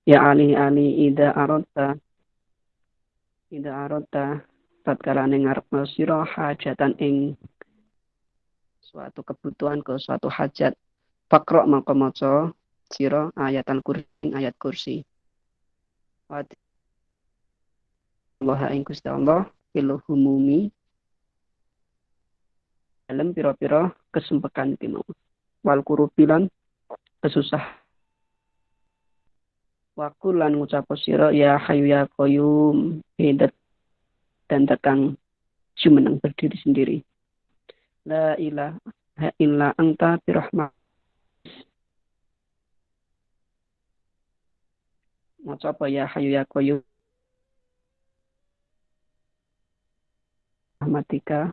Ya ali ida arota tatkala ngarepno sira hajatan ing suatu kebutuhan ke suatu hajat fakro maka maca sira ayatan kursi ayat kursi wa Allah ing Gusti Allah fil humumi dalam pira-pira kesumpekan iki mau wal kurubilan kesusah wakul lan ngucap sira ya hayu ya qayyum hidat dan tekang jumeneng berdiri sendiri la ilaha illa anta birahmat maca apa ya hayu ya qayyum rahmatika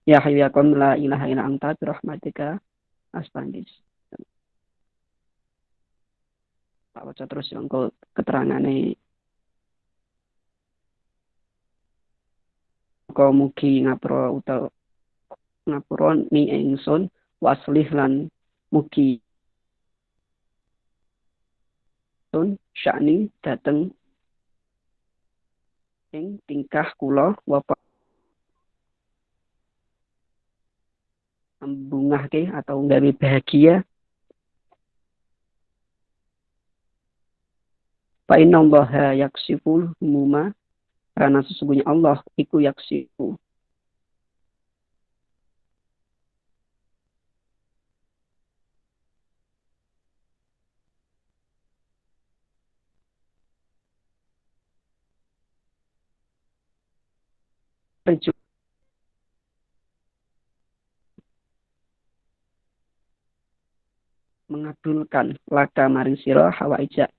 ya hayu ya qayyum la ilaha illa anta birahmatika astagis tak baca terus engko keterangane kau mugi ngapura utawa ngapura ni ingsun waslih lan mugi sun sya'ni dateng ing tingkah kula wapa membungahke atau gawe bahagia fa inna allaha yaksiful humuma karena sesungguhnya Allah iku yaksifu mengabulkan laka maring sira hawaija.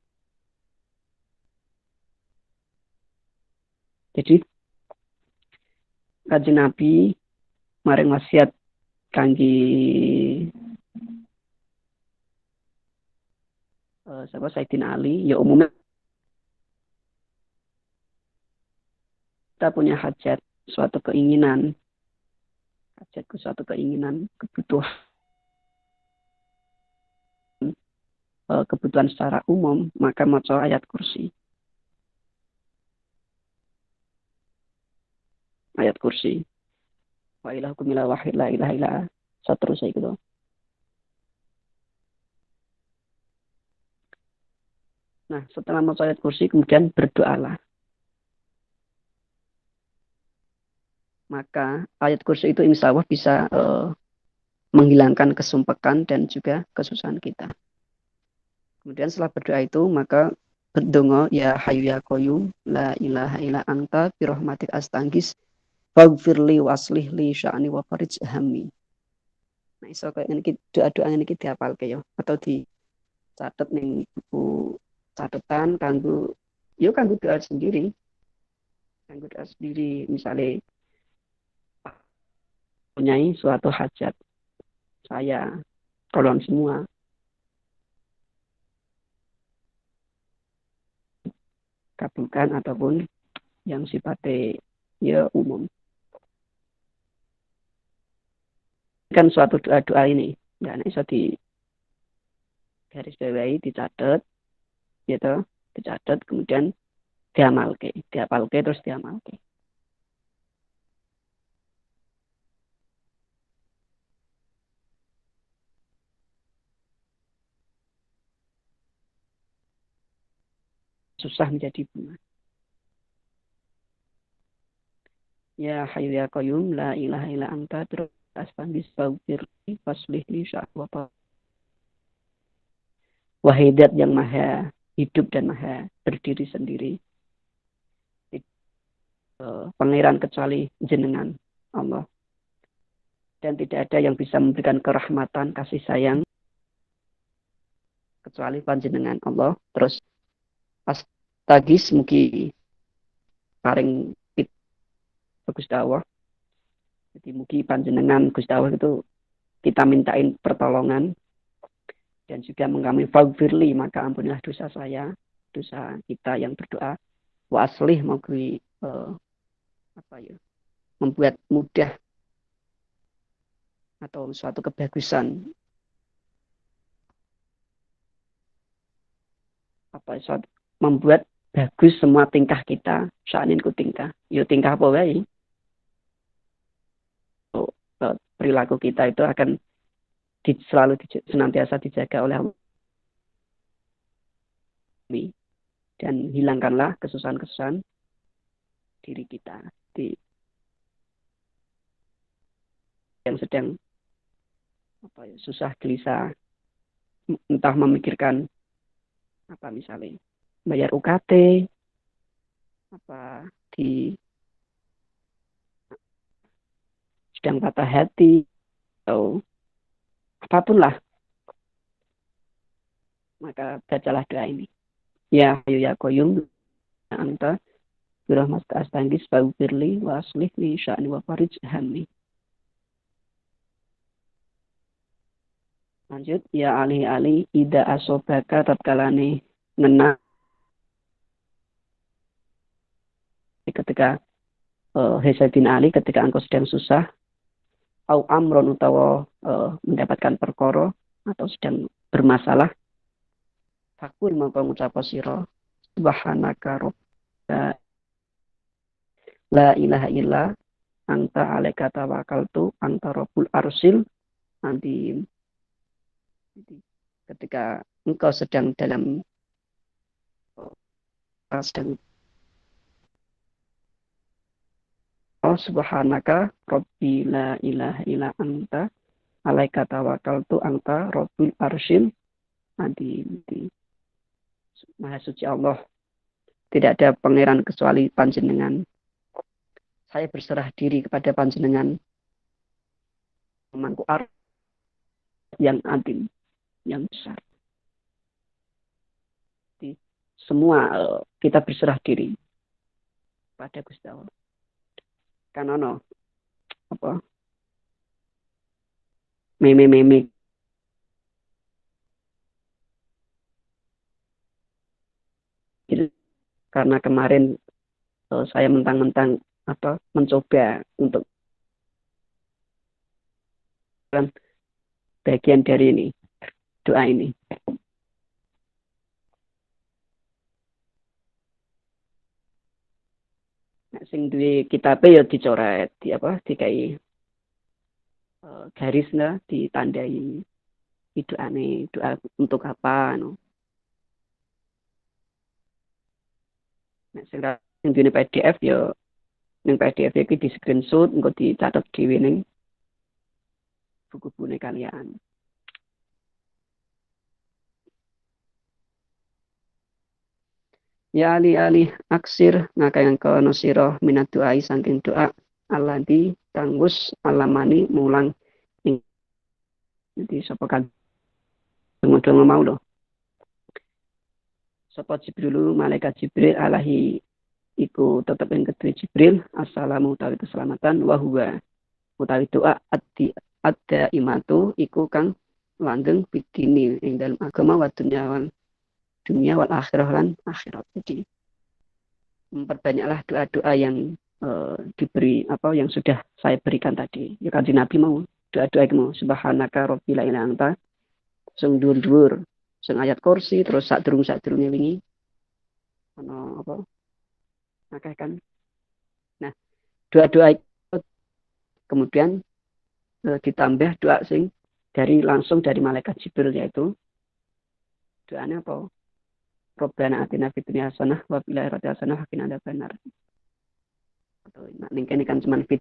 Jadi Kanjeng Nabi maring wasiat kangge siapa Sayyidina Ali ya umumnya kita punya hajat suatu keinginan suatu keinginan kebutuhan kebutuhan secara umum maka maca ayat kursi wa ilahukum ila wahid la ilaha illa seterusnya gitu. Nah, setelah maca ayat kursi kemudian berdoalah. Maka ayat kursi itu insya Allah bisa menghilangkan kesumpekan dan juga kesusahan kita. Kemudian setelah berdoa itu maka berdonga ya hayu ya qayyum la ilaha illa anta bi rahmatik astanghis waghfirli waslih li sya'ni wa farij hammi. Nah, iso kaya ngene iki doa-doa ngene iki dihafalke ya atau dicatet ning buku catatan kanggo yo kanggo doa sendiri. Kanggo doa sendiri misalnya punyai suatu hajat saya tolong semua kabulkan ataupun yang sifatnya ya umum kan suatu doa-doa ini nggak bisa di garis bawahi dicatat gitu dicatat kemudian diamalke terus diamalke susah menjadi bunga ya hayu ya qayyum la ilaha illa anta terus asbandis faghfirli faslih li sya'wa wahidat yang maha hidup dan maha berdiri sendiri pangeran kecuali jenengan Allah dan tidak ada yang bisa memberikan kerahmatan kasih sayang kecuali panjenengan Allah terus astagis mugi paring Gusti Allah jadi mugi panjenengan Gusti Allah itu kita mintain pertolongan dan juga mengkami faghfirli maka ampunilah dosa saya dosa kita yang berdoa wa aslih mugi membuat mudah atau suatu kebagusan membuat bagus semua tingkah kita, sya'nin ku tingkah. Yo tingkah apa wae. Perilaku kita itu akan selalu senantiasa dijaga oleh Allah. Dan hilangkanlah kesusahan-kesusahan diri kita yang sedang susah gelisah, entah memikirkan misalnya bayar UKT, sedang patah hati atau apapun lah, maka bacalah doa ini. Ya Hayyu ya Qayyum anta birahmatika astaghis faghfirli wa aslih li sya'ni wa farij hammi. Lanjut, ya Ali ida asobaka tatkalane ngena ketika Sayyidina Ali ketika engkau sedang susah, au amron utawa mendapatkan perkara atau sedang bermasalah, fakul maka ngucap sira subhanaka rabbana la ilaha illa anta alaika tawakkaltu anta rabbul arsil. Nanti ketika engkau sedang dalam subhanaka rabbi la ilaha illa anta alaika tawakkaltu anta rabbul arsil. Nanti Maha Suci Allah, tidak ada pangeran kecuali panjenengan. Saya berserah diri kepada panjenengan, pemangku ars yang adil, yang besar. Jadi, semua kita berserah diri pada Gusti Allah. Karena meme karena kemarin saya mentang-mentang mencoba untuk bagian dari ini doa ini. Nah, sing duwe kitabe ya dicoret dikai garis lah, ditandai doa untuk apa Nah, sing duwe PDF ya ning PDF iki di screenshot engko dicatat dhewe ning buku-bukune kalian. Ya ali aksir ngakang kono sira minat doa saking doa alladzi tanggus alamani mulang ing. Jadi sapa kan donga mau lho. Sapa Jibril malaikat Jibril alaihi iku tetep ing kedue Jibril assalamu utawi keselamatan wa huwa utawi doa ada imatu iku kang langgeng bidini ing dalam agama wa dunia wal akhirah lan akhirat. Jadi memperbanyaklah doa-doa yang diberi yang sudah saya berikan tadi. Ya Kanjeng Nabi mau doa-doa itu mau subhanaka rabbil ilaha anta sing dhuwur-dhuwur sing ayat kursi terus sadurung-sadurunge wingi ana akeh kan. Nah, doa-doa itu kemudian ditambah doa sing langsung dari malaikat Jibril, yaitu doanya apa? Rabbana atina fid dunya hasanah wa fil akhirati hasanah wa qina adzabannar. Atau ning kene kan cuman fit.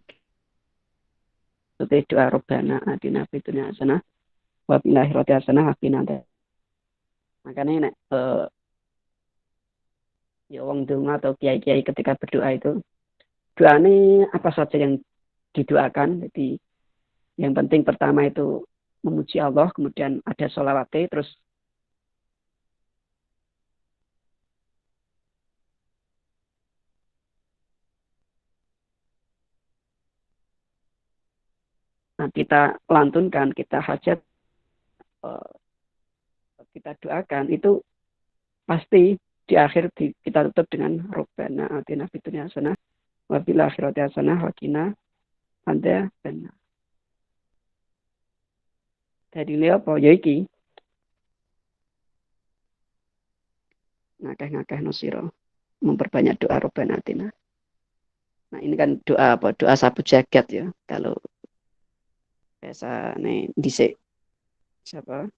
Doa Rabbana atina fid dunya hasanah wa fil akhirati hasanah wa qina adzabannar. Makanya nek ya wong donga atau kiai-kiai ketika berdoa itu doane apa saja yang didoakan. Jadi yang penting pertama itu memuji Allah, kemudian ada sholawatnya, terus kita lantunkan, kita hajat, kita doakan, itu pasti di akhir kita tutup dengan Rabbana atina fid dunya hasanah wa fil akhirati hasanah wa qina adzabannar. Jadi apa ya iki? ngakeh-ngakeh no sira memperbanyak doa Robbana atina. Nah ini kan doa apa? Doa sapu jagat ya. Kalau biasa nih dhisik siapa?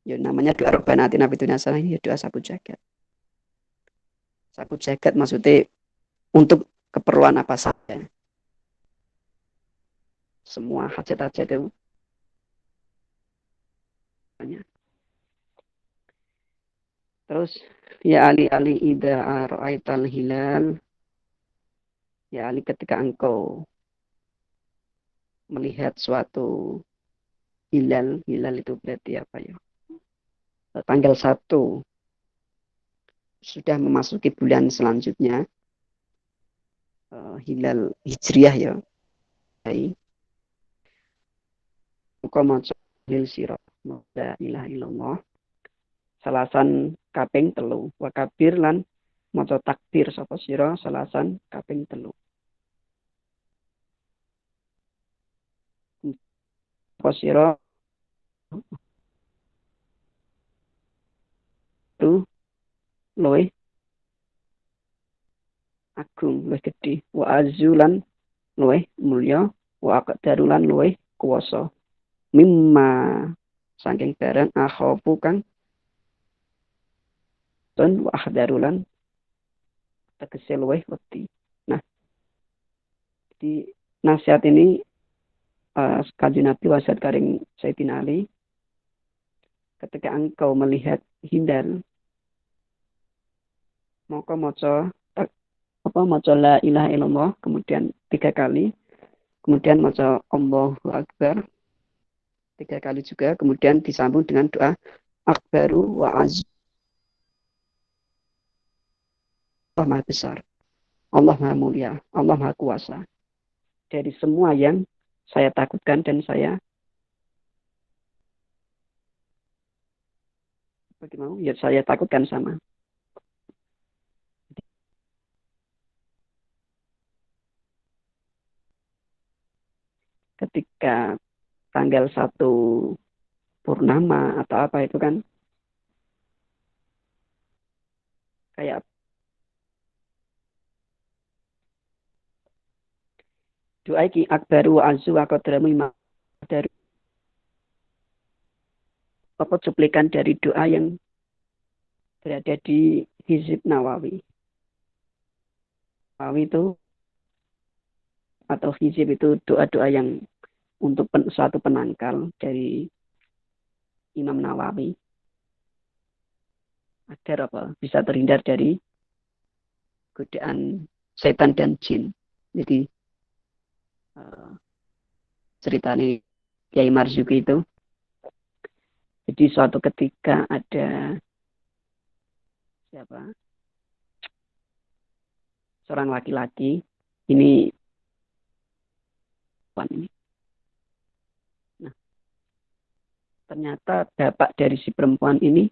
Ya namanya doa Robbana atina fid dunya hasanah, ini ya doa sapu jagat. Sapu jagat maksudnya untuk keperluan apa saja. Semua hajat-hajat itu banyak. Terus ya ali ali ida ra'aital hilal, ya ali ketika engkau melihat suatu hilal, hilal itu berarti apa ya? Tanggal 1 sudah memasuki bulan selanjutnya, hilal hijriah ya. Muka maca lil sirah la ilaha illallah salasan kaping telu wa kabir lan maca takbir sapa sira salasan kaping telu. Sapa sira tu luwih agung luwih gedhe wa azulan luwih mulya wa aqdarulan luwih kuwasa mimma saking barang akhofu kang ton wa akhdarulan tegese luwih wedi. Nah, di nasihat ini Kanjeng Nabi wasiat karing Sayyidina Ali, ketika engkau melihat hilal maka maca la ilaha illallah kemudian 3 kali, kemudian maca Allahu Akbar 3 kali juga, kemudian disambung dengan doa akbaru wa azza, Allah Maha Besar, Allah Maha Mulia, Allah Maha Kuasa dari semua yang saya takutkan dan saya bagaimana ya saya takutkan sama. Ketika tanggal 1 purnama atau apa itu kan kayak doa iki akbaru wa azu wa qadramu dari apa cuplikan dari doa yang berada di Hizib Nawawi. Nawawi itu atau Hizib itu doa-doa yang untuk suatu penangkal dari Imam Nawawi agar apa bisa terhindar dari godaan setan dan jin. Jadi ceritanya Kiai Marzuki itu, jadi suatu ketika ada siapa seorang laki-laki ini nah ternyata bapak dari si perempuan ini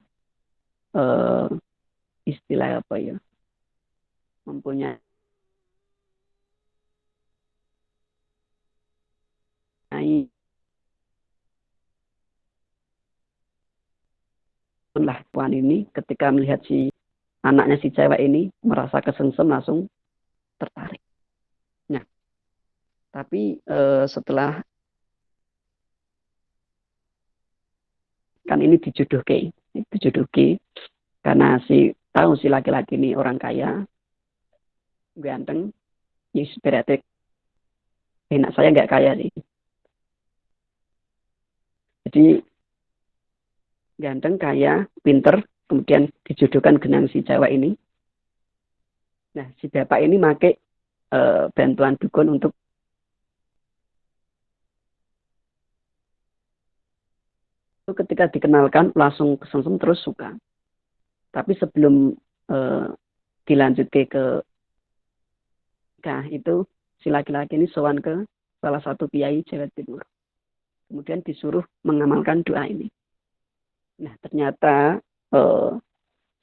istilah apa ya mempunyai lah puan ini ketika melihat si anaknya si cewek ini merasa kesengsem langsung tertarik. Nah, tapi setelah kan ini dijodohke karena si tahu si laki-laki ini orang kaya, ganteng, ya berarti enak saya nggak kaya sih. Jadi ganteng, kaya, pinter, kemudian dijodohkan dengan si cewek ini. Nah, si bapak ini make bantuan dukun untuk ketika dikenalkan langsung kesengsem terus suka. Tapi sebelum dilanjutkan ke itu si laki-laki ini sowan ke salah satu kiai Jawa Timur. Kemudian disuruh mengamalkan doa ini. Nah, ternyata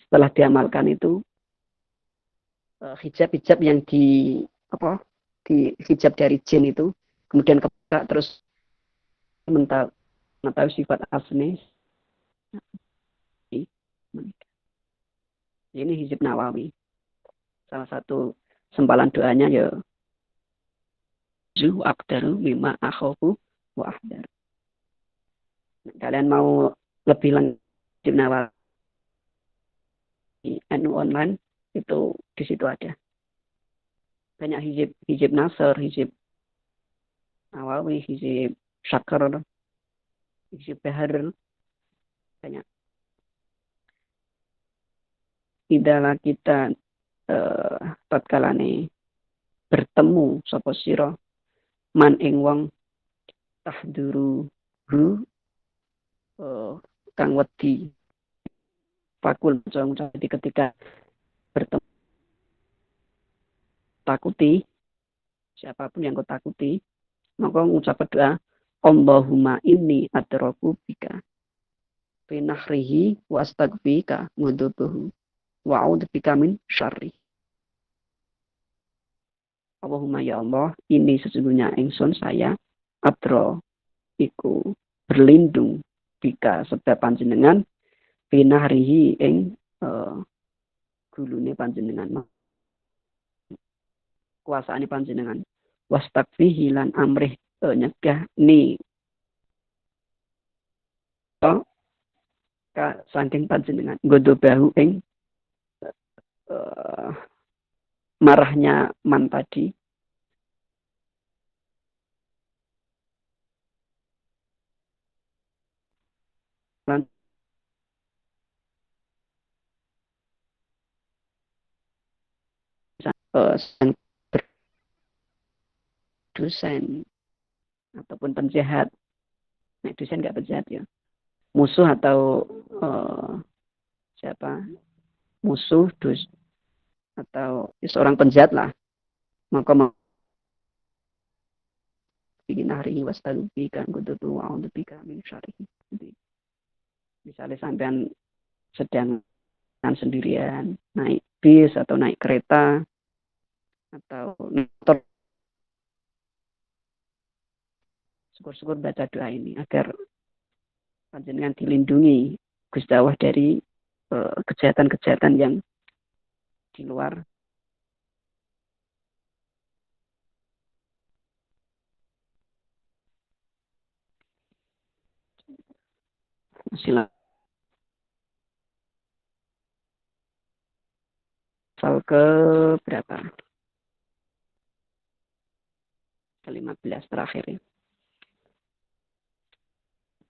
setelah diamalkan itu hijab-hijab yang di hijab dari jin itu kemudian kebuka terus mengetahui sifat asli menikah. Ini hizib Nawawi. Salah satu sempalan doanya ya zu akdaru mimma akhofu wa ahdar. Kalian mau lebih lengkap hizib Nawawi NU online itu di situ ada. Banyak hizib Nasr, hizib Nawawi, hizib Syakar, hizib Bahar, banyak. Tidaklah kita tatkala bertemu sapa sira man ing wong tahduru hu kang wedi fakul jadi ketika bertemu takuti siapapun yang kau takuti maka ngucap doa Allahumma inni adraku bika fi nahrihi wa astaghfika mudhubuhu wa a'udzu bika min syarri. Allahumma ya Allah, ini sesungguhnya ingsun saya adro iku berlindung bika sebab panjenengan fi nahrihi ing gulune panjenengan kuasaane panjenengan wastakfihi lan amrih nyegah ni ka saking panjenengan nggodho bahu ing marahnya man tadi lan dosen ataupun penjahat. Nah, dosen nggak penjahat ya. Musuh atau siapa? Musuh atau seorang penjahat lah. Maka bikin hari wastalubi kan kudutu wa undubika min syarihi. Misalnya sampean sedang sendirian naik bis atau naik kereta atau motor, syukur-syukur baca doa ini agar panjenengan dilindungi Gusti Allah dari kejahatan-kejahatan yang di luar sila pasal ke berapa? Ke-15 terakhir ya.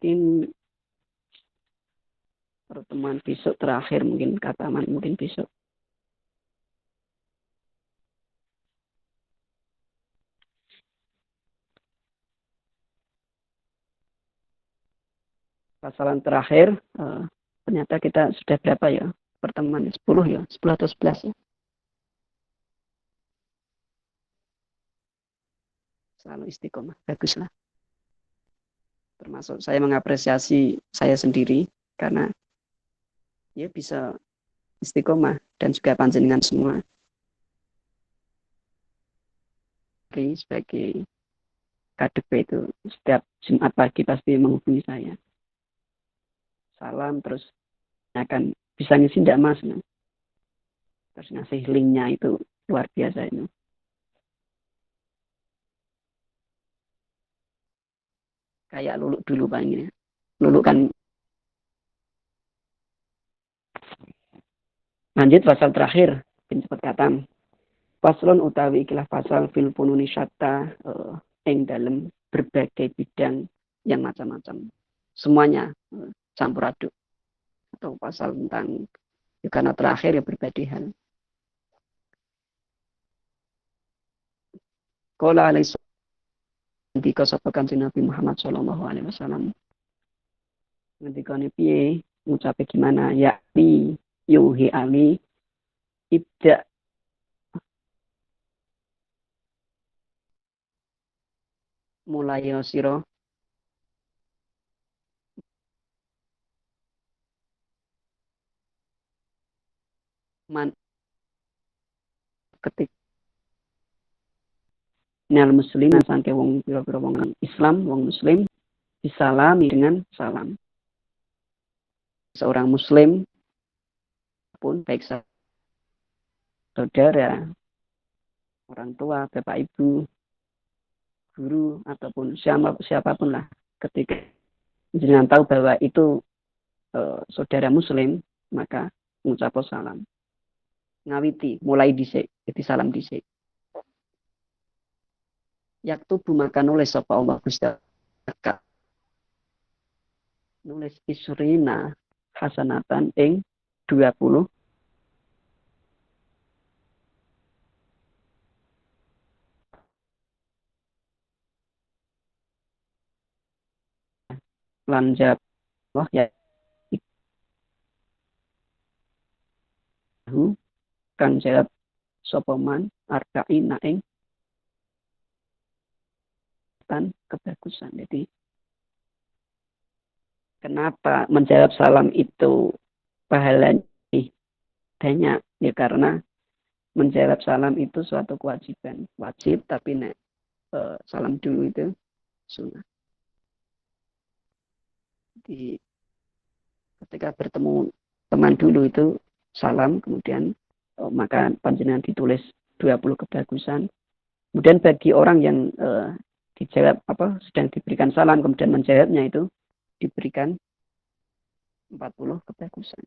Mungkin pertemuan besok terakhir mungkin kata Man mungkin besok. Pasalan terakhir ternyata kita sudah berapa ya? Pertemuan 10 ya, 10 atau 11 ya. Selalu istiqomah, baguslah. Termasuk saya mengapresiasi saya sendiri karena ya bisa istiqomah dan juga panjenengan semua. Sebagai KDP itu setiap Jumat pagi pasti menghubungi saya. Salam terus akan bisa ngisi enggak Mas? Terus ngasih linknya itu luar biasa itu. Kayak Lulu dulu Pak ini. Lulu kan lanjut pasal terakhir cepat katam. Paslon utawi ikilah pasal fil pununi syatta ing dalam berbagai bidang yang macam-macam. Semuanya campur aduk. Atau pasal tentang karena terakhir ya berbagai hal. Qala alaihi ketika sapakan Nabi Muhammad sallallahu alaihi wasallam. Ngendikane piye? Ngucape gimana? Yakni yuhi ali ibda mulai sira man ketik nal muslim sangke wong pira-pira wong Islam, wong muslim disalami dengan salam. Seorang muslim pun baik saudara, orang tua, bapak ibu, guru ataupun siapapun lah, ketika jenengan tahu bahwa itu saudara muslim, maka ngucap salam. Ngawiti, mulai dhisik, jadi salam dhisik. Yaktubu maka nulis sapa Allah Gusti nulis isrina hasanatan ing 20 lanjab Allah ya iku kang jawab sapa man arba'ina ing tan kebagusan. Jadi kenapa menjawab salam itu pahalanya banyak? Ya karena menjawab salam itu suatu kewajiban. Wajib tapi nek salam dulu itu sunnah. Jadi ketika bertemu teman dulu itu salam, kemudian maka panjenengan ditulis 20 kebagusan. Kemudian bagi orang yang dijawab sedang diberikan salam kemudian menjawabnya itu diberikan 40 kebagusan.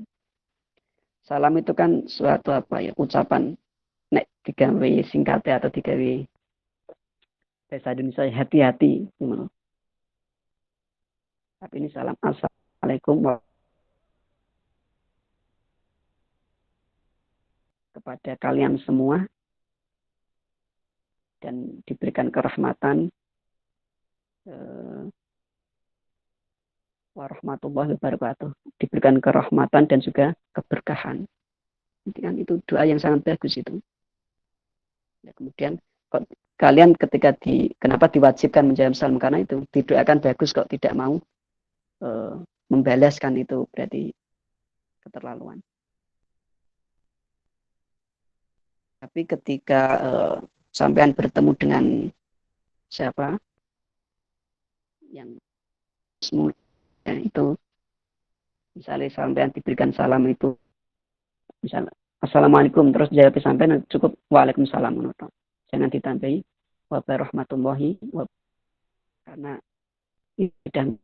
Salam itu kan suatu ucapan nek digawe singkatnya atau digawe bahasa Indonesia hati-hati gimana. Tapi ini salam assalamualaikum kepada kalian semua dan diberikan kerahmatan warahmatullahi wabarakatuh, diberikan kerahmatan dan juga keberkahan. Jadi kan itu doa yang sangat bagus itu. Ya, kemudian kalian ketika kenapa diwajibkan menjawab salam karena itu didoakan bagus kok tidak mau membalaskan itu berarti keterlaluan. Tapi ketika sampean bertemu dengan siapa yang ya, itu misalnya sampean diberikan salam itu misalnya assalamualaikum terus jawab sampean cukup waalaikumsalam menurut. Jangan ditambahi warahmatullahi wabarakatuh karena ini dan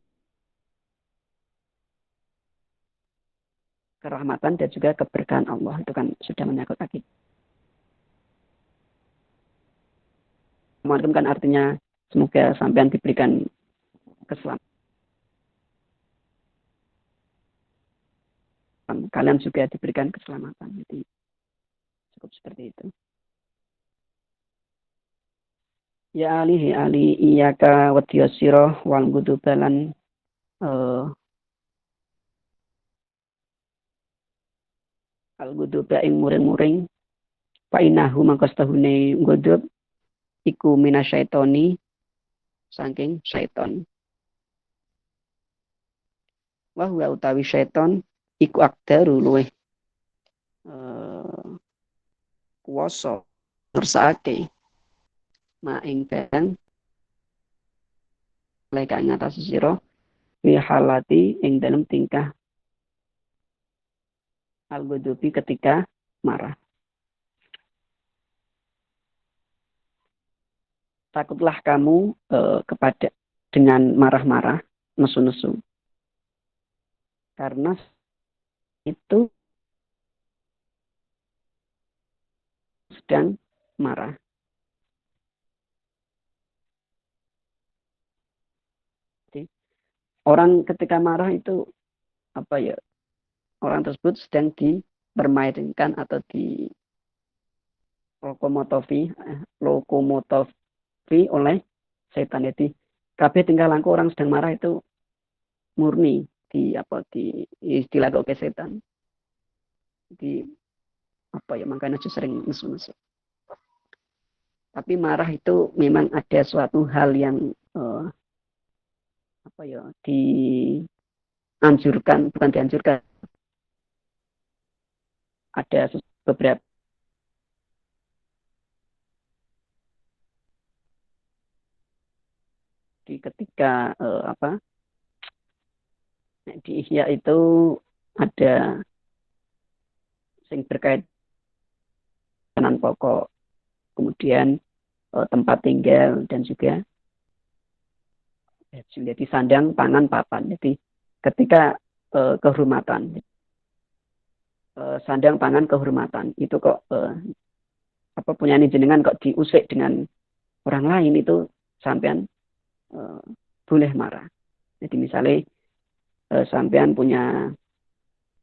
kerahmatan dan juga keberkahan Allah itu kan sudah menyangkut akidah. Assalamualaikum kan artinya semoga sampean diberikan keselamatan. Kalian juga diberikan keselamatan. Jadi cukup seperti itu. Ya ali iyaka wadiyasiro wal gudubalan al guduba ing muring-muring painahu mangkastahune gudub iku minasyaitoni saking syaiton. Wa huwa utawi syaiton iku akdaru luweh kuwasa ngersakake maing bang leka ngatas sira fi halati ing dalam tingkah al-gudubi ketika marah. Takutlah kamu kepada dengan marah-marah, nesu-nesu. Karena itu sedang marah. Jadi, orang ketika marah itu orang tersebut sedang dipermainkan atau di lokomotofi oleh setan. Jadi kabeh tingkah laku orang sedang marah itu murni di istilah ke setan. Jadi makanya sering nesu-nesu. Tapi marah itu memang ada suatu hal yang bukan dianjurkan. Ada beberapa ketika di Ihya itu ada yang berkaitan makanan pokok, kemudian tempat tinggal, dan juga jadi sandang, pangan, papan. Jadi ketika kehormatan, sandang, pangan, kehormatan itu kok punya jenengan kok diusik dengan orang lain, itu sampean boleh marah. Jadi misalnya sampean punya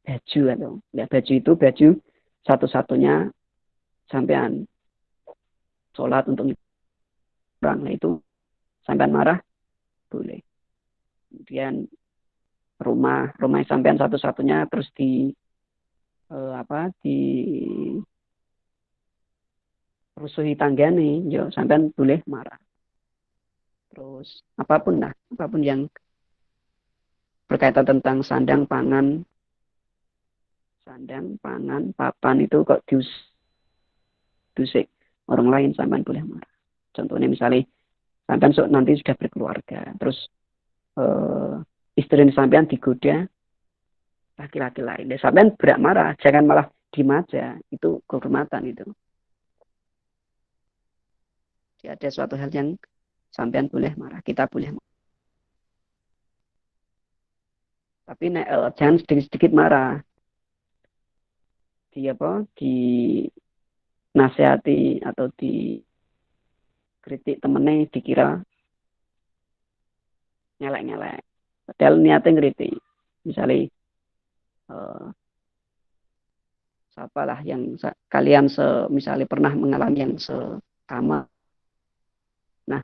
baju, atau ya baju itu baju satu-satunya sampean sholat untuk orang, nah itu sampean marah boleh. Kemudian rumah sampean satu-satunya terus di rusuhi tanggane, yo sampean boleh marah. Terus apapun yang berkaitan tentang sandang, pangan, papan itu kok diusik orang lain, sampean boleh marah. Contohnya misalnya sampean nanti sudah berkeluarga, terus istri sampean digoda laki-laki lain, sampean berak marah, jangan malah diem aja, itu kehormatan itu. Jadi ada suatu hal yang sampean boleh marah, kita boleh marah. Tapi jangan sedikit-sedikit marah. Di nasihati atau di kritik temennya dikira nyelek-nyelek. Padahal niatnya ngeritik. Misalnya siapalah yang kalian misalnya pernah mengalami yang sama. Nah,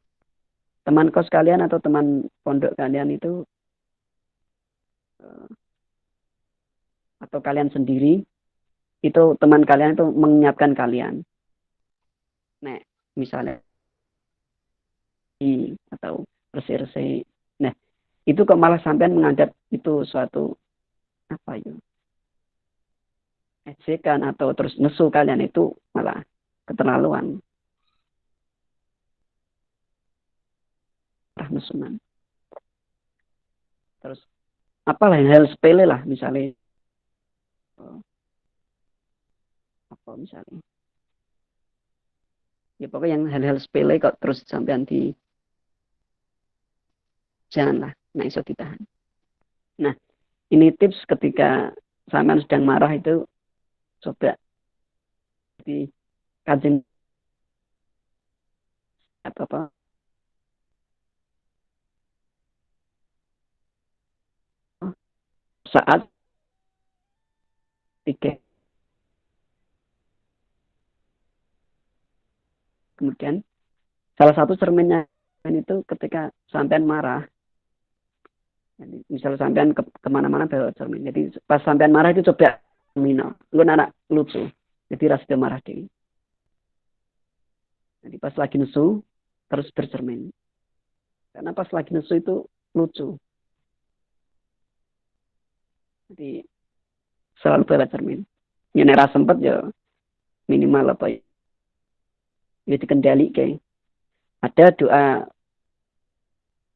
teman kos kalian atau teman pondok kalian itu atau kalian sendiri itu, teman kalian itu mengingatkan kalian. Nah, misalnya atau bersih-bersih. Nah, itu kok malah sampean menganggap itu suatu ejekan atau terus nesu kalian, itu malah keterlaluan. Nesunan. Terus apalah hal sepele lah, misalnya misalnya ya pokoknya yang hal-hal sepele kok terus sampean janganlah, nah iso ditahan. Nah, ini tips ketika sampean sedang marah itu, coba di kajian apa saat 3. Kemudian salah satu cerminnya itu ketika sampean marah. Jadi, misalnya sampean kemana-mana bawa cermin. Jadi pas sampean marah itu coba mino. Lu anak lucu. Jadi rasa marah deh. Jadi pas lagi nesu terus bercermin. Karena pas lagi nesu itu lucu. Jadi selalu bawa cermin. Ya nera sempet ya minimal ya dikendali kayak. Ada doa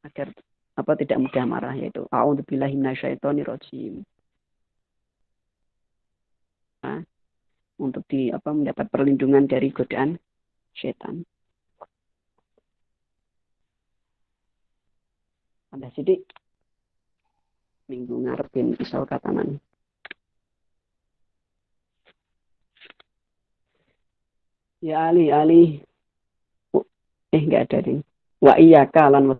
agar tidak mudah marah, yaitu a'udzubillahi minasyaitonirrajim. Nah, untuk mendapat perlindungan dari godaan setan. Ada sidik minggu ngarepin isal katanan. Ya Ali. Enggak ada ding. Wa iyyaka lan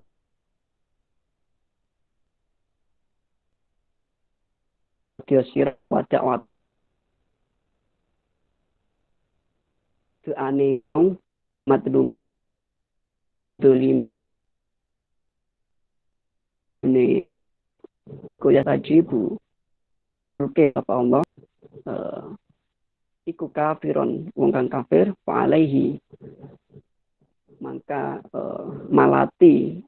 diosir wa da'wat. Doane matlum dolim ini kuya tajibu. Oke, apa Allah iku kafiron wong kang kafir fa alaihi, maka malati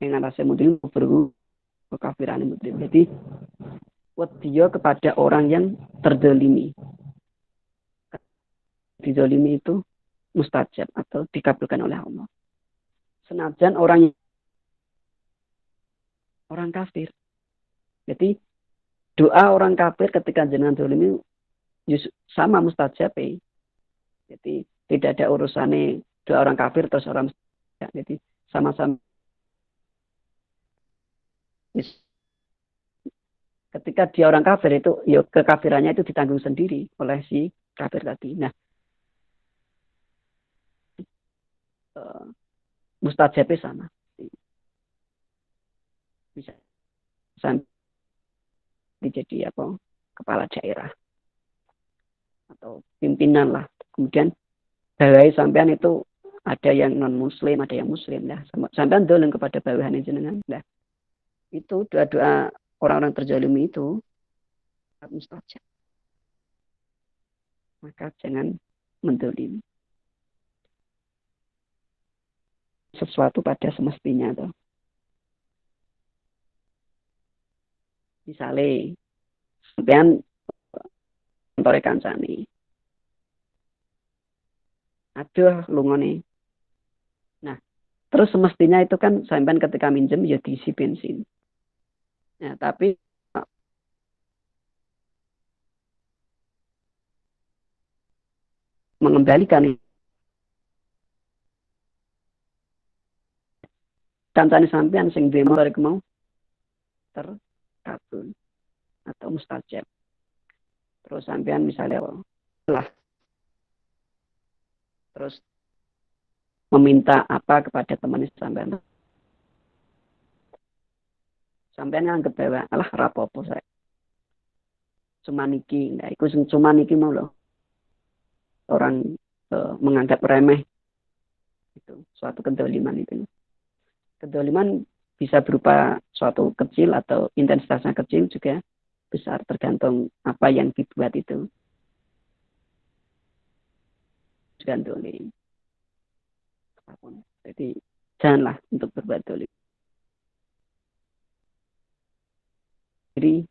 yang ngarase mudrim beru kekafiran mudrim. Jadi dia kepada orang yang terdolimi. Didolimi itu mustajab atau dikabulkan oleh Allah. Senajan orang kafir. Jadi doa orang kafir ketika jenengan dolimi sama mustajab. Jadi tidak ada urusannya dua orang kafir terus orang ya, jadi sama-sama ketika dia orang kafir itu ya kekafirannya itu ditanggung sendiri oleh si kafir tadi. Nah, mustajabnya sama. Bisa sampai jadi apa kepala daerah atau pimpinan lah. Kemudian bawah sampean itu ada yang non muslim, ada yang muslim ya. Sampean dolen kepada bawahan jenengan. Nah, itu doa-doa orang-orang terzalimi itu mustajab. Maka jangan mendolimi sesuatu pada semestinya tuh. Misalnya sampean kontore kancane. Aduh, lungone. Nah, terus semestinya itu kan sampean ketika minjem ya diisi bensin. Nah, tapi mengembalikan kancane sampean sing demo barek mau terkabul atau mustajab. Terus sampean misalnya lah terus meminta apa kepada teman sampean. Sampean nganggep bahwa alah rapopo saya. Cuma niki, nah iku cuma niki mau loh. Orang menganggap remeh itu suatu kedoliman itu. Kedoliman bisa berupa suatu kecil atau intensitasnya kecil juga besar tergantung apa yang dibuat itu. Tergantung ini. Jadi janganlah untuk berbuat dolim. Jadi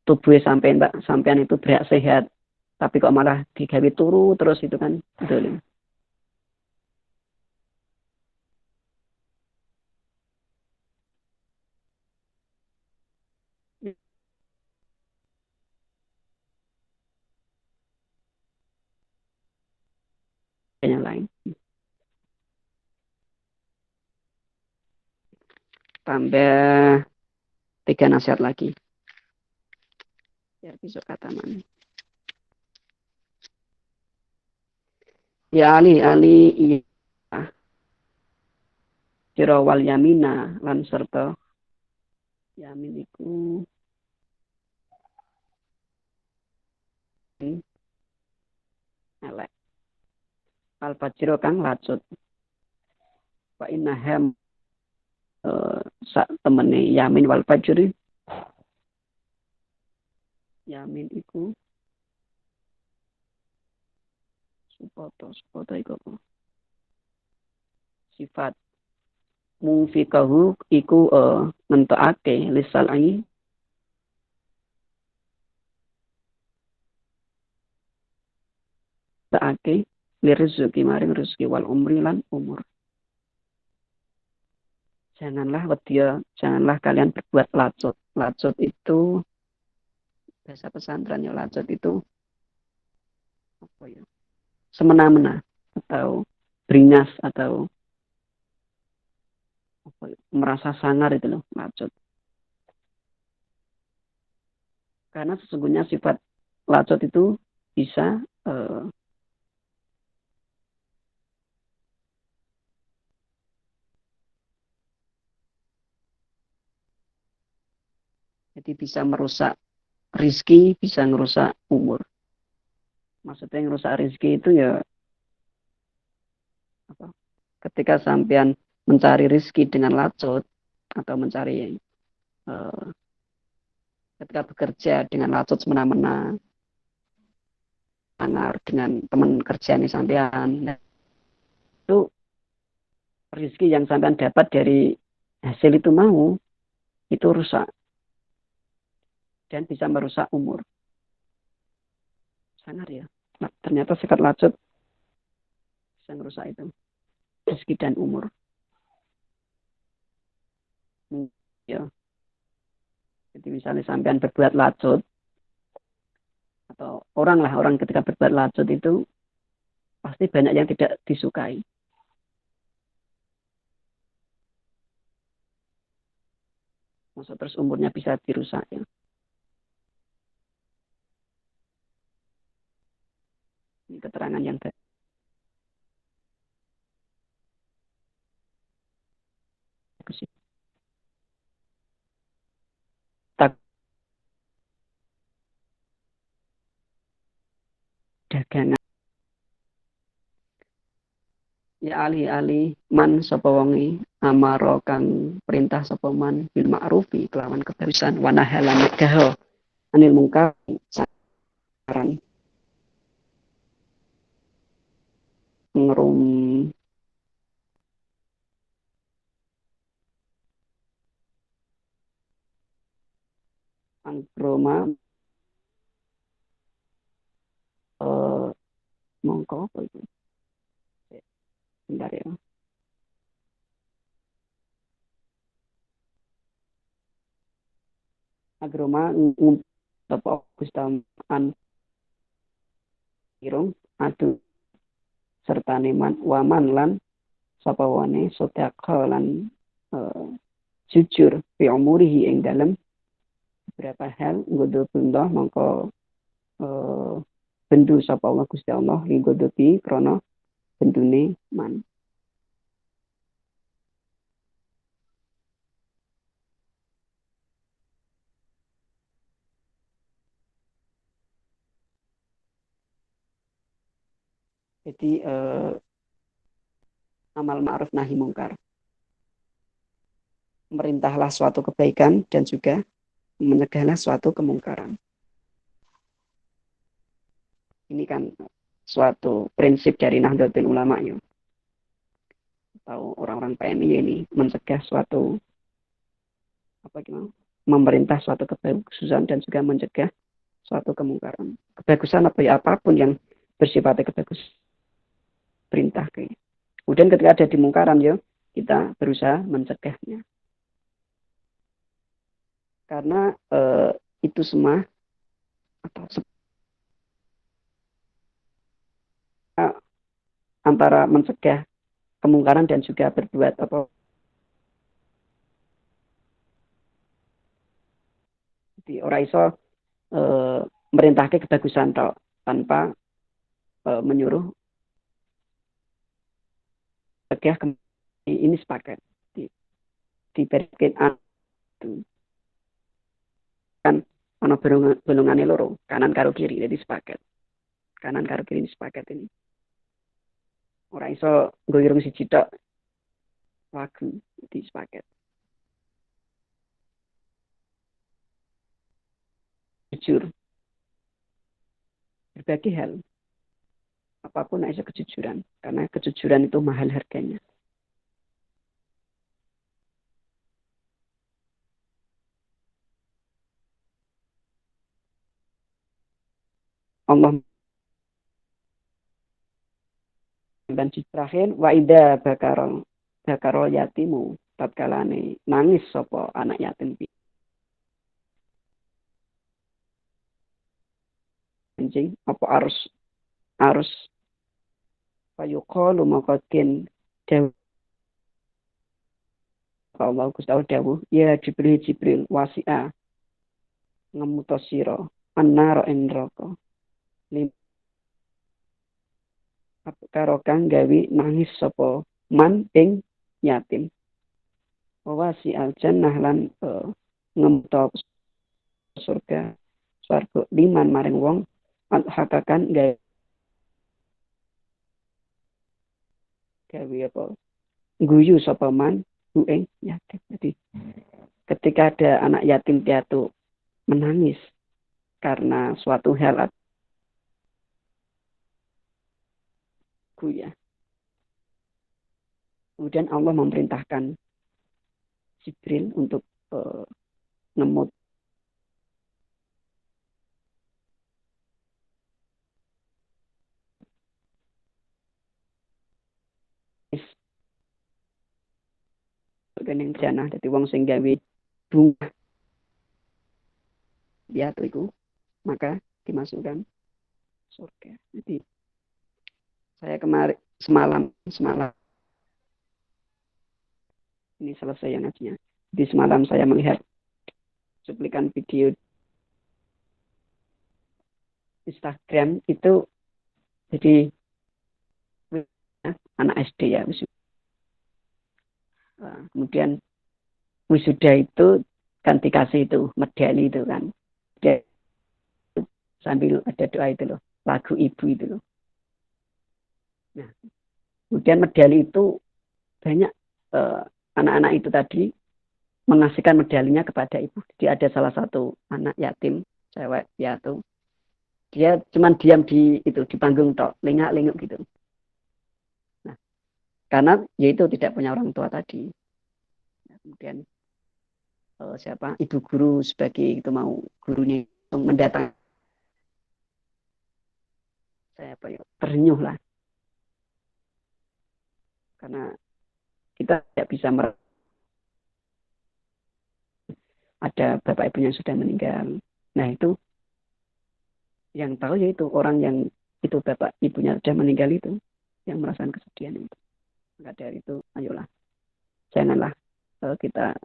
tubuh sampean itu berhak sehat, tapi kok malah digawe turu terus itu kan dolim. Yang lain. Tambah 3 nasihat lagi. Biar besok kata mana. Ya Ali iya. Sira wal yamina lan serta yamin iku elek. Al fajro kang lacut. Wa innaham sak temene yamin wal fajri. Yamin iku supoto iku apa? Sifat mufikahu iku ngentokake lisal ai taake lirizki maring rezeki wal umri lan umur. Janganlah kalian berbuat lacut. Lacut itu bahasa pesantren ya, lacut itu apa ya? Semena-mena atau beringas atau apa ya? Merasa sangar itu loh, lacut. Karena sesungguhnya sifat lacut itu bisa jadi bisa merusak rizki, bisa merusak umur. Maksudnya merusak rizki itu ya apa? Ketika sampean mencari rizki dengan lacut atau mencari ketika bekerja dengan lacut semena-mena, sangar dengan teman kerja nih sampean, nah, itu rizki yang sampean dapat dari hasil itu mau itu rusak dan bisa merusak umur. Sangar ya. Nah, ternyata sifat lacut bisa merusak itu rizki dan umur. Ya. Jadi misalnya sampean berbuat lacut, atau orang ketika berbuat lacut itu pasti banyak yang tidak disukai. Maksud terus umurnya bisa dirusak ya. Ini keterangan yang bagus. Tak dagangan. Ya ali man sapa wonge amaro kang perintah sapa man bil ma'rufi kelawan kebagusan wa nahalan megaho anil mungkar saran ngerum angkroma eh, mongko apa itu? Bentar ya. Agroma sapa Gustam an irung adu serta neman waman lan sapa wane sodako lan eh, jujur fi umurihi ing dalem beberapa hal nggodo benda mongko eh, bendu sapa Allah Gusti Allah li nggodopi krana bendune man. Jadi amal ma'ruf nahi mungkar. Merintahlah suatu kebaikan dan juga mencegahlah suatu kemungkaran. Ini kan suatu prinsip dari Nahdlatul Ulama ya. Atau orang-orang PMI ini mencegah suatu apa gimana? Memerintah suatu kebagusan dan juga mencegah suatu kemungkaran. Kebagusan apa ya apapun yang bersifat kebagusan perintah kayak. Kemudian ketika ada dimungkaran ya kita berusaha mencegahnya. Karena itu semua atau antara mencegah kemungkaran dan juga berbuat apa di ora iso merintahke kebagusan tok tanpa menyuruh cegah ini sepakat di berikan itu kan ana golongane loro kanan karo kiri jadi sepakat kanan karo kiri sepakat ini ora iso nggo irung siji tok lagu di sepakat jujur berbagi hal apapun iso kejujuran karena kejujuran itu mahal harganya. Allah dan terakhir wa ida bakarol yatimu tatkalane nangis sapa anak yatim anjing apa arus payuqalu maqatin dawu Allah Gusti Allah dawuh ya Jibril wasi'a ngemuto sira annara ing neraka lim karo kang gawe nangis sapa man ing yatim wasi'al jannah lan ngemuto surga swarga liman maring wong hakakan gawe apa guyu sapa man ku ing yatim. Jadi ketika ada anak yatim piatu menangis karena suatu hal aku ya. Kemudian Allah memerintahkan Jibril untuk ngemut kening jannah dadi wong sing gawe bunga piatu itu, maka dimasukkan surga. Jadi saya kemarin semalam ini selesai yang ngajinya. Di semalam saya melihat cuplikan video Instagram itu, jadi anak SD ya, kemudian wisuda itu kan dikasih itu medali itu kan, dia sambil ada doa itu loh, lagu ibu itu loh. Nah, kemudian medali itu banyak anak-anak itu tadi mengasihkan medalinya kepada ibu. Jadi ada salah satu anak yatim cewek piatu, dia cuman diam di itu di panggung tok, lengak-lengok gitu. Nah, karena ya itu tidak punya orang tua tadi. Nah, kemudian siapa ibu guru sebagai itu mau gurunya mendatang, saya apa ya, terenyuh lah, karena kita tidak bisa ada bapak ibu yang sudah meninggal. Nah itu yang tahu yaitu orang yang itu bapak ibunya sudah meninggal itu yang merasakan kesedihan itu. Maka dari itu ayolah, janganlah kita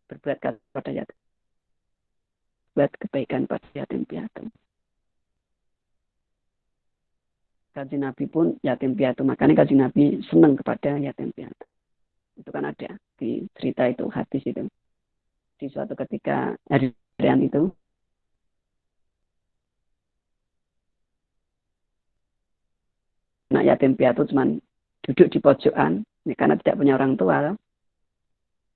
berbuat pada yatim, buat kebaikan pada yatim piatu. Kaji Nabi pun yatim piatu, makanya kaji Nabi senang kepada yatim piatu. Itu kan ada di cerita itu, hadis itu. Di suatu ketika harian itu, anak yatim piatu cuman duduk di pojokan, ini karena tidak punya orang tua,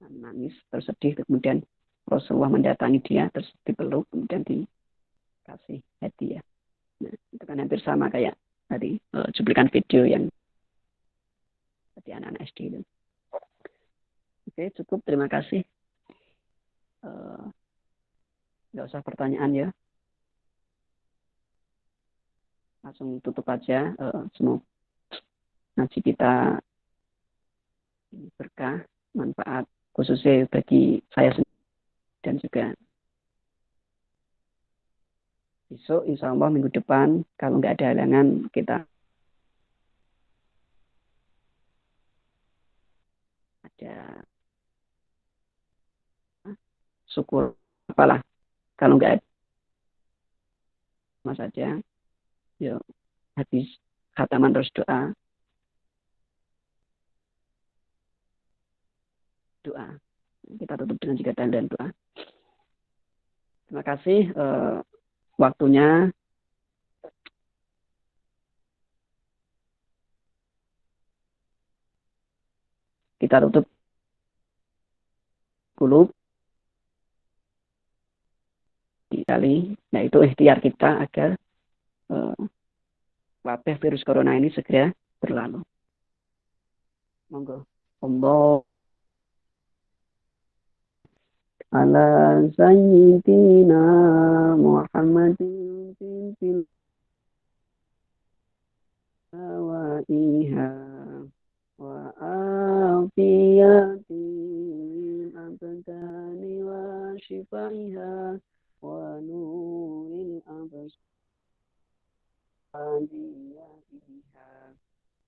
nangis, tersedih, kemudian Rasulullah mendatangi dia, terus dipeluk, kemudian dikasih hadiah. Nah, itu kan hampir sama kayak tadi cuplikan video yang tadi anak-anak SD itu. Oke, cukup. Terima kasih. Nggak usah pertanyaan ya. Langsung tutup aja. Semoga ngaji kita berkah, manfaat, khususnya bagi saya sendiri dan juga besok, insya Allah minggu depan, kalau nggak ada halangan, kita ada syukur apalah. Kalau nggak ada mas saja, yuk habis khataman terus doa. Kita tutup dengan zikir dan doa. Terima kasih waktunya. Kita tutup kulub kali. Nah itu ikhtiar kita agar wabah virus corona ini segera berlalu. Monggo. Allah ala sayyidina Muhammadin fil awaiha wa afiyatin abdani wa shifaiha wa nuril absariha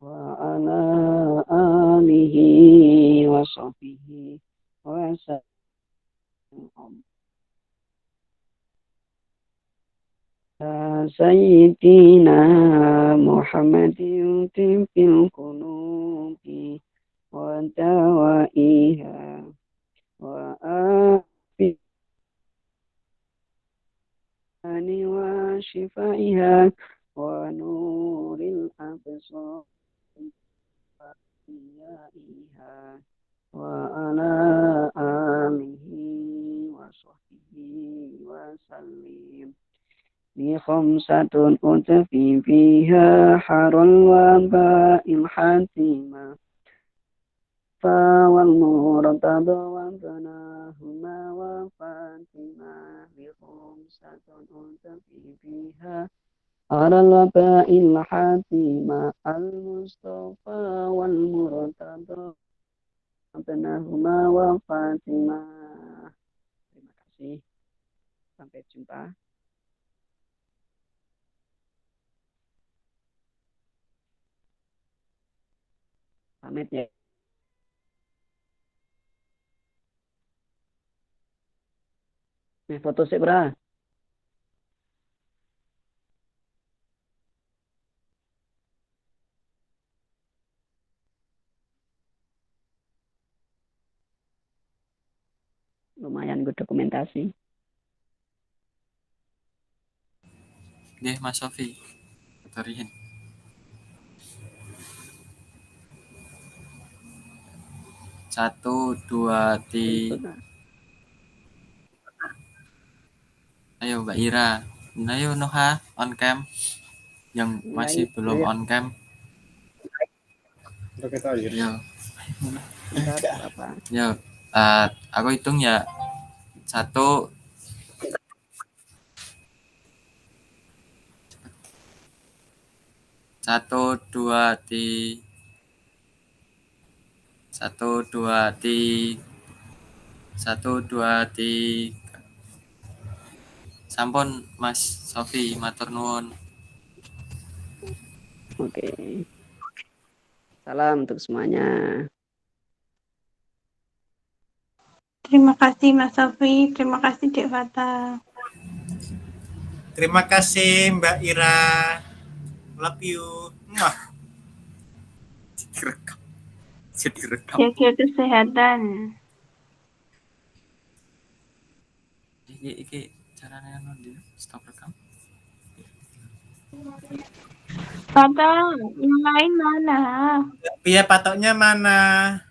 wa ala alihi wa sahbihi wa sallam. سيدنا محمد طب القلوب ودوائها وآفاتها وشفائها ونور الأبصار وضيائها وعلى آله وصحبه وسلم. خمسة أتفي فيها حر الوباء الحاتمة والمرتضى وابناهما وفاتمة. بخمسة أتفي فيها حر الوباء الحاتمة المصطفى والمرتضى وابناهما وفاتمة. Terima kasih. Sampai jumpa. Pamit ya. Nih foto sih, Bra. Lumayan gue dokumentasi. Nggih, Mas Sofi. Tarihin. 1, 2, 3. Ayo Mbak Ira. Ayo Noha on cam. Yang masih belum Ya, on cam. Yo. bisa apa? Yo. Aku hitung ya. 1, 1, 2, 3. 1, 2, 3. 1, 2, 3. Sampun Mas Sofi, matur nuwun. Oke. Salam untuk semuanya. Terima kasih Mas Sofi, terima kasih Dek Fata. Terima kasih Mbak Ira. Love you. Mwah. Direkam. Direkam. Jaga kesehatan. Iki caranya di stop rekam. Fata, yang lain mana? Piye patoknya mana?